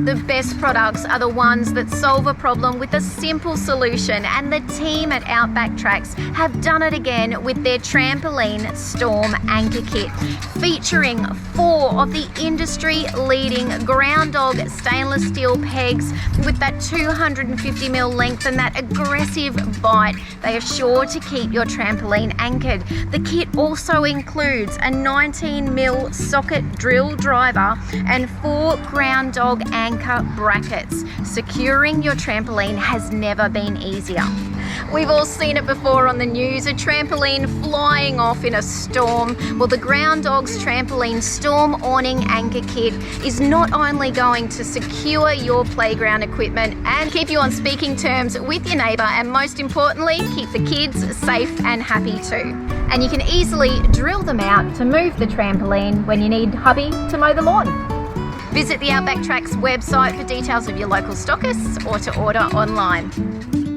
The best products are the ones that solve a problem with a simple solution, and the team at Outback Tracks have done it again with their Trampoline Storm Anchor Kit, featuring 4 of the industry-leading ground dog stainless steel pegs with that 250mm length and that aggressive bite. They are sure to keep your trampoline anchored. The kit also includes a 19mm socket drill driver and 4 ground dog anchor brackets. Securing your trampoline has never been easier. We've all seen it before on the news, a trampoline flying off in a storm. Well, the Ground Dogs Trampoline Storm Awning Anchor Kit is not only going to secure your playground equipment and keep you on speaking terms with your neighbour, and most importantly, keep the kids safe and happy too. And you can easily drill them out to move the trampoline when you need hubby to mow the lawn. Visit the Outback Tracks website for details of your local stockists or to order online.